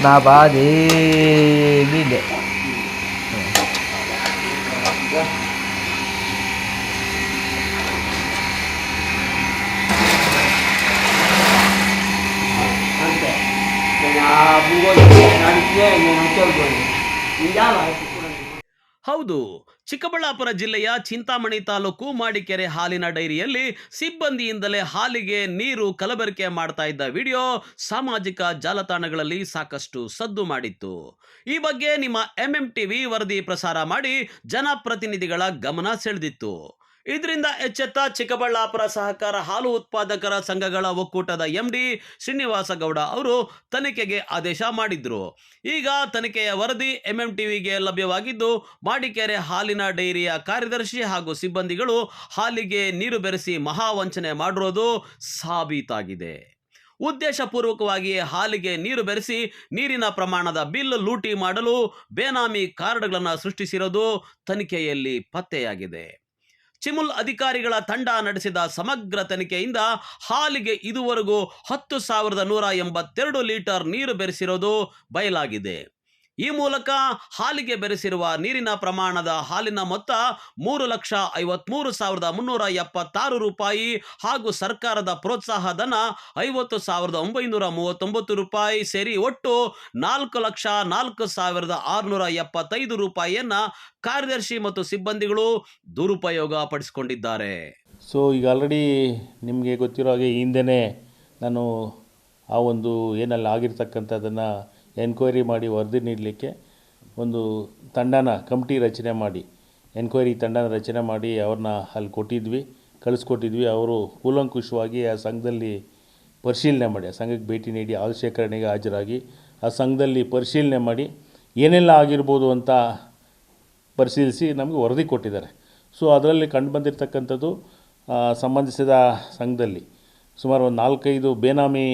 ಲಾಭ ಅದೇನಿದೆ. ಹೌದು, ಚಿಕ್ಕಬಳ್ಳಾಪುರ ಜಿಲ್ಲೆಯ ಚಿಂತಾಮಣಿ ತಾಲೂಕು ಮಾಡಿಕೆರೆ ಹಾಲಿನ ಡೈರಿಯಲ್ಲಿ ಸಿಬ್ಬಂದಿಯಿಂದಲೇ ಹಾಲಿಗೆ ನೀರು ಕಲಬೆರಕೆ ಮಾಡ್ತಾ ಇದ್ದ ವಿಡಿಯೋ ಸಾಮಾಜಿಕ ಜಾಲತಾಣಗಳಲ್ಲಿ ಸಾಕಷ್ಟು ಸದ್ದು ಮಾಡಿತ್ತು. ಈ ಬಗ್ಗೆ ನಿಮ್ಮ MMTV ವರದಿ ಪ್ರಸಾರ ಮಾಡಿ ಜನಪ್ರತಿನಿಧಿಗಳ ಗಮನ ಸೆಳೆದಿತ್ತು. ಇದರಿಂದ ಎಚ್ಚೆತ್ತ ಚಿಕ್ಕಬಳ್ಳಾಪುರ ಸಹಕಾರ ಹಾಲು ಉತ್ಪಾದಕರ ಸಂಘಗಳ ಒಕ್ಕೂಟದ MD ಶ್ರೀನಿವಾಸ ಗೌಡ ಅವರು ತನಿಖೆಗೆ ಆದೇಶ ಮಾಡಿದ್ರು. ಈಗ ತನಿಖೆಯ ವರದಿ MMTVಗೆ ಲಭ್ಯವಾಗಿದ್ದು, ಮಾಡಿಕೆರೆ ಹಾಲಿನ ಡೈರಿಯ ಕಾರ್ಯದರ್ಶಿ ಹಾಗೂ ಸಿಬ್ಬಂದಿಗಳು ಹಾಲಿಗೆ ನೀರು ಬೆರೆಸಿ ಮಹಾವಂಚನೆ ಮಾಡಿರೋದು ಸಾಬೀತಾಗಿದೆ. ಉದ್ದೇಶಪೂರ್ವಕವಾಗಿ ಹಾಲಿಗೆ ನೀರು ಬೆರೆಸಿ ನೀರಿನ ಪ್ರಮಾಣದ ಬಿಲ್ ಲೂಟಿ ಮಾಡಲು ಬೇನಾಮಿ ಕಾರ್ಡ್ಗಳನ್ನು ಸೃಷ್ಟಿಸಿರೋದು ತನಿಖೆಯಲ್ಲಿ ಪತ್ತೆಯಾಗಿದೆ. ಚಿಮುಲ್ ಅಧಿಕಾರಿಗಳ ತಂಡ ನಡೆಸಿದ ಸಮಗ್ರ ತನಿಖೆಯಿಂದ ಹಾಲಿಗೆ ಇದುವರೆಗೂ 10,182 ಲೀಟರ್ ನೀರು ಬೆರೆಸಿರೋದು ಬಯಲಾಗಿದೆ. ಈ ಮೂಲಕ ಹಾಲಿಗೆ ಬೆರೆಸಿರುವ ನೀರಿನ ಪ್ರಮಾಣದ ಹಾಲಿನ ಮೊತ್ತ 3,53,376 ರೂಪಾಯಿ ಹಾಗೂ ಸರ್ಕಾರದ ಪ್ರೋತ್ಸಾಹ ಧನ 50,939 ರೂಪಾಯಿ ಸೇರಿ ಒಟ್ಟು 4,04,675 ರೂಪಾಯಿಯನ್ನ ಕಾರ್ಯದರ್ಶಿ ಮತ್ತು ಸಿಬ್ಬಂದಿಗಳು ದುರುಪಯೋಗ ಪಡಿಸಿಕೊಂಡಿದ್ದಾರೆ. ಸೊ ಈಗ ಆಲ್ರೆಡಿ ನಿಮಗೆ ಗೊತ್ತಿರೋ ಹಾಗೆ ಹಿಂದೆನೇ ನಾನು ಆ ಒಂದು ಏನಲ್ಲಿ ಆಗಿರ್ತಕ್ಕಂಥದ್ದನ್ನು ಎನ್ಕ್ವೈರಿ ಮಾಡಿ ವರದಿ ನೀಡಲಿಕ್ಕೆ ಒಂದು ತಂಡನ ಕಮಿಟಿ ರಚನೆ ಮಾಡಿ ಎನ್ಕ್ವೈರಿ ತಂಡನ ರಚನೆ ಮಾಡಿ ಅವ್ರನ್ನ ಅಲ್ಲಿ ಕಳಿಸ್ಕೊಟ್ಟಿದ್ವಿ. ಅವರು ಕೂಲಂಕುಷವಾಗಿ ಆ ಸಂಘದಲ್ಲಿ ಪರಿಶೀಲನೆ ಮಾಡಿ, ಆ ಸಂಘಕ್ಕೆ ಭೇಟಿ ನೀಡಿ ಹಾಲು ಶೇಖರಣೆಗೆ ಹಾಜರಾಗಿ ಆ ಸಂಘದಲ್ಲಿ ಪರಿಶೀಲನೆ ಮಾಡಿ ಏನೆಲ್ಲ ಆಗಿರ್ಬೋದು ಅಂತ ಪರಿಶೀಲಿಸಿ ನಮಗೆ ವರದಿ ಕೊಟ್ಟಿದ್ದಾರೆ. ಸೊ ಅದರಲ್ಲಿ ಕಂಡು ಬಂದಿರತಕ್ಕಂಥದ್ದು ಸಂಬಂಧಿಸಿದ ಸಂಘದಲ್ಲಿ ಸುಮಾರು ಒಂದು 4-5 ಬೇನಾಮಿ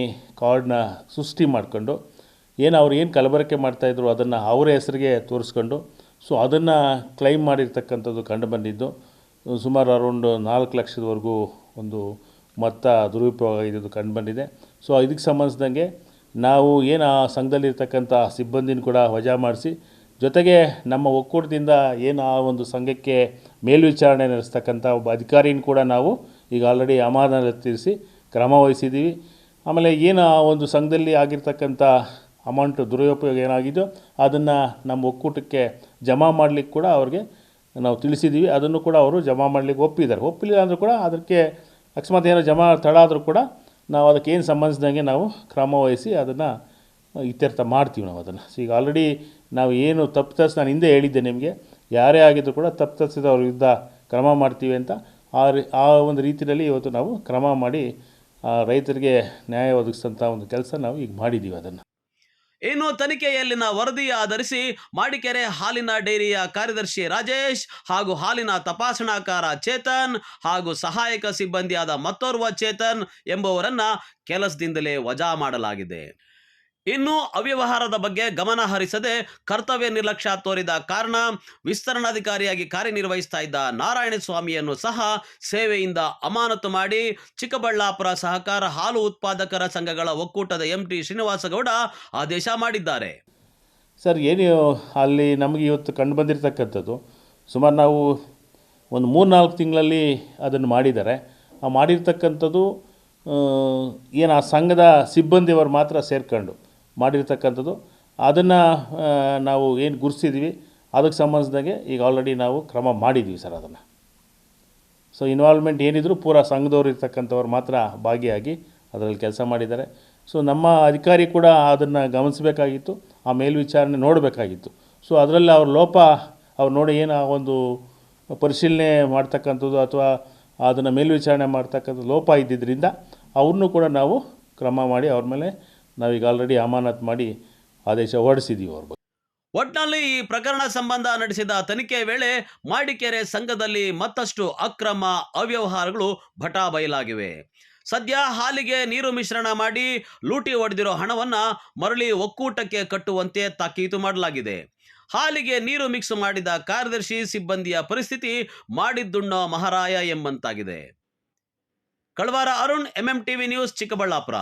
ಕಾರ್ಡ್ನ ಸೃಷ್ಟಿ ಮಾಡಿಕೊಂಡು ಅವ್ರು ಏನು ಕಲಬೆರಕೆ ಮಾಡ್ತಾಯಿದ್ರು ಅದನ್ನು ಅವರ ಹೆಸರಿಗೆ ತೋರಿಸ್ಕೊಂಡು ಸೊ ಅದನ್ನು ಕ್ಲೈಮ್ ಮಾಡಿರ್ತಕ್ಕಂಥದ್ದು ಕಂಡು ಬಂದಿದ್ದು. ಸುಮಾರು ಅರೌಂಡ್ 4 ಲಕ್ಷದವರೆಗೂ ಒಂದು ಮೊತ್ತ ದುರುಪಯೋಗ ಇದ್ದು ಕಂಡು ಬಂದಿದೆ. ಸೊ ಇದಕ್ಕೆ ಸಂಬಂಧಿಸಿದಂಗೆ ನಾವು ಏನು ಆ ಸಂಘದಲ್ಲಿರ್ತಕ್ಕಂಥ ಸಿಬ್ಬಂದಿನ ಕೂಡ ವಜಾ ಮಾಡಿಸಿ, ಜೊತೆಗೆ ನಮ್ಮ ಒಕ್ಕೂಟದಿಂದ ಏನು ಆ ಒಂದು ಸಂಘಕ್ಕೆ ಮೇಲ್ವಿಚಾರಣೆ ನಡೆಸ್ತಕ್ಕಂಥ ಒಬ್ಬ ಅಧಿಕಾರಿನ ಕೂಡ ನಾವು ಈಗ ಆಲ್ರೆಡಿ ಅಮಾನತು ತೀರಿಸಿ ಕ್ರಮ ವಹಿಸಿದ್ದೀವಿ. ಆಮೇಲೆ ಏನು ಆ ಒಂದು ಸಂಘದಲ್ಲಿ ಆಗಿರ್ತಕ್ಕಂಥ ಅಮೌಂಟ್ ದುರುಪಯೋಗ ಏನಾಗಿದೆಯೋ ಅದನ್ನು ನಮ್ಮ ಒಕ್ಕೂಟಕ್ಕೆ ಜಮಾ ಮಾಡಲಿಕ್ಕೆ ಕೂಡ ಅವ್ರಿಗೆ ನಾವು ತಿಳಿಸಿದ್ದೀವಿ. ಅದನ್ನು ಕೂಡ ಅವರು ಜಮಾ ಮಾಡಲಿಕ್ಕೆ ಒಪ್ಪಿದ್ದಾರೆ. ಒಪ್ಪಿಲ್ಲ ಅಂದರೂ ಕೂಡ ಅದಕ್ಕೆ ಅಕಸ್ಮಾತ್ ಏನೋ ಜಮಾ ತಡ ಆದರೂ ಕೂಡ ನಾವು ಅದಕ್ಕೆ ಏನು ಸಂಬಂಧಿಸಿದಂಗೆ ನಾವು ಕ್ರಮ ವಹಿಸಿ ಅದನ್ನು ಇತ್ಯರ್ಥ ಮಾಡ್ತೀವಿ ನಾವು ಅದನ್ನು. ಸೊ ಈಗ ಆಲ್ರೆಡಿ ನಾವು ಏನು ತಪ್ಪಿತಸ್ಥರು, ನಾನು ಹಿಂದೆ ಹೇಳಿದ್ದೆ ನಿಮಗೆ, ಯಾರೇ ಆಗಿದ್ದರೂ ಕೂಡ ತಪ್ಪಿತಸ್ಥರ ವಿರುದ್ಧ ಕ್ರಮ ಮಾಡ್ತೀವಿ ಅಂತ. ಆ ಒಂದು ರೀತಿಯಲ್ಲಿ ಇವತ್ತು ನಾವು ಕ್ರಮ ಮಾಡಿ ರೈತರಿಗೆ ನ್ಯಾಯ ಒದಗಿಸೋಂಥ ಒಂದು ಕೆಲಸ ನಾವು ಈಗ ಮಾಡಿದ್ದೀವಿ ಅದನ್ನು. ಇನ್ನು ತನಿಖೆಯಲ್ಲಿನ ವರದಿ ಆಧರಿಸಿ ಮಾಡಿಕೆರೆ ಹಾಲಿನ ಡೈರಿಯ ಕಾರ್ಯದರ್ಶಿ ರಾಜೇಶ್ ಹಾಗೂ ಹಾಲಿನ ತಪಾಸಣಾಕಾರ ಚೇತನ್ ಹಾಗೂ ಸಹಾಯಕ ಸಿಬ್ಬಂದಿಯಾದ ಮತ್ತೋರ್ವ ಚೇತನ್ ಎಂಬುವರನ್ನ ಕೆಲಸದಿಂದಲೇ ವಜಾ ಮಾಡಲಾಗಿದೆ. ಇನ್ನು ಅವ್ಯವಹಾರದ ಬಗ್ಗೆ ಗಮನ ಹರಿಸದೆ ಕರ್ತವ್ಯ ನಿರ್ಲಕ್ಷ್ಯ ತೋರಿದ ಕಾರಣ ವಿಸ್ತರಣಾಧಿಕಾರಿಯಾಗಿ ಕಾರ್ಯನಿರ್ವಹಿಸ್ತಾ ಇದ್ದ ನಾರಾಯಣಸ್ವಾಮಿಯನ್ನು ಸಹ ಸೇವೆಯಿಂದ ಅಮಾನತು ಮಾಡಿ ಚಿಕ್ಕಬಳ್ಳಾಪುರ ಸಹಕಾರ ಹಾಲು ಉತ್ಪಾದಕರ ಸಂಘಗಳ ಒಕ್ಕೂಟದ MD ಶ್ರೀನಿವಾಸ ಗೌಡ ಆದೇಶ ಮಾಡಿದ್ದಾರೆ. ಸರ್, ಏನು ಅಲ್ಲಿ ನಮಗೆ ಇವತ್ತು ಕಂಡು ಬಂದಿರತಕ್ಕಂಥದ್ದು, ಸುಮಾರು ನಾವು ಒಂದು 3-4 ತಿಂಗಳಲ್ಲಿ ಅದನ್ನು ಮಾಡಿದ್ದಾರೆ. ಆ ಮಾಡಿರ್ತಕ್ಕಂಥದ್ದು ಏನು ಆ ಸಂಘದ ಸಿಬ್ಬಂದಿಯವರು ಮಾತ್ರ ಸೇರ್ಕೊಂಡು ಮಾಡಿರ್ತಕ್ಕಂಥದ್ದು. ಅದನ್ನು ನಾವು ಏನು ಗುರುತಿಸಿದ್ವಿ ಅದಕ್ಕೆ ಸಂಬಂಧಿಸಿದಾಗೆ ಈಗ ಆಲ್ರೆಡಿ ನಾವು ಕ್ರಮ ಮಾಡಿದ್ವಿ ಸರ್ ಅದನ್ನು. ಸೊ ಇನ್ವಾಲ್ವ್ಮೆಂಟ್ ಏನಿದ್ರು ಪೂರಾ ಸಂಘದವ್ರು ಇರ್ತಕ್ಕಂಥವ್ರು ಮಾತ್ರ ಭಾಗಿಯಾಗಿ ಅದರಲ್ಲಿ ಕೆಲಸ ಮಾಡಿದ್ದಾರೆ. ಸೊ ನಮ್ಮ ಅಧಿಕಾರಿ ಕೂಡ ಅದನ್ನು ಗಮನಿಸಬೇಕಾಗಿತ್ತು, ಆ ಮೇಲ್ವಿಚಾರಣೆ ನೋಡಬೇಕಾಗಿತ್ತು. ಸೊ ಅದರಲ್ಲಿ ಅವ್ರ ಲೋಪ ಅವ್ರು ನೋಡಿ ಏನು ಆ ಒಂದು ಪರಿಶೀಲನೆ ಮಾಡ್ತಕ್ಕಂಥದ್ದು ಅಥವಾ ಅದನ್ನು ಮೇಲ್ವಿಚಾರಣೆ ಮಾಡ್ತಕ್ಕಂಥ ಲೋಪ ಇದ್ದಿದ್ದರಿಂದ ಅವ್ರನ್ನೂ ಕೂಡ ನಾವು ಕ್ರಮ ಮಾಡಿ ಅವ್ರ ಮೇಲೆ ನಾವೀಗ ಆಲ್ರೆಡಿ ಅಮಾನತು ಮಾಡಿ ಆದೇಶ ಹೊರಡಿಸಿದ್ದೀವಿ ಅವ್ರ ಬಗ್ಗೆ. ಒಟ್ನಲ್ಲಿ ಈ ಪ್ರಕರಣ ಸಂಬಂಧ ನಡೆಸಿದ ತನಿಖೆ ವೇಳೆ ಮಾಡಿಕೆರೆ ಸಂಘದಲ್ಲಿ ಮತ್ತಷ್ಟು ಅಕ್ರಮ ಅವ್ಯವಹಾರಗಳು ಬಯಲಾಗಿವೆ. ಸದ್ಯ ಹಾಲಿಗೆ ನೀರು ಮಿಶ್ರಣ ಮಾಡಿ ಲೂಟಿ ಹೊಡೆದಿರೋ ಹಣವನ್ನ ಮರಳಿ ಒಕ್ಕೂಟಕ್ಕೆ ಕಟ್ಟುವಂತೆ ತಾಕೀತು ಮಾಡಲಾಗಿದೆ. ಹಾಲಿಗೆ ನೀರು ಮಿಕ್ಸ್ ಮಾಡಿದ ಕಾರ್ಯದರ್ಶಿ ಸಿಬ್ಬಂದಿಯ ಪರಿಸ್ಥಿತಿ ಮಾಡಿದ್ದುಣ್ಣೋ ಮಹಾರಾಯ ಎಂಬಂತಾಗಿದೆ. ಕಳವಾರ ಅರುಣ್, MMTV ನ್ಯೂಸ್, ಚಿಕ್ಕಬಳ್ಳಾಪುರ.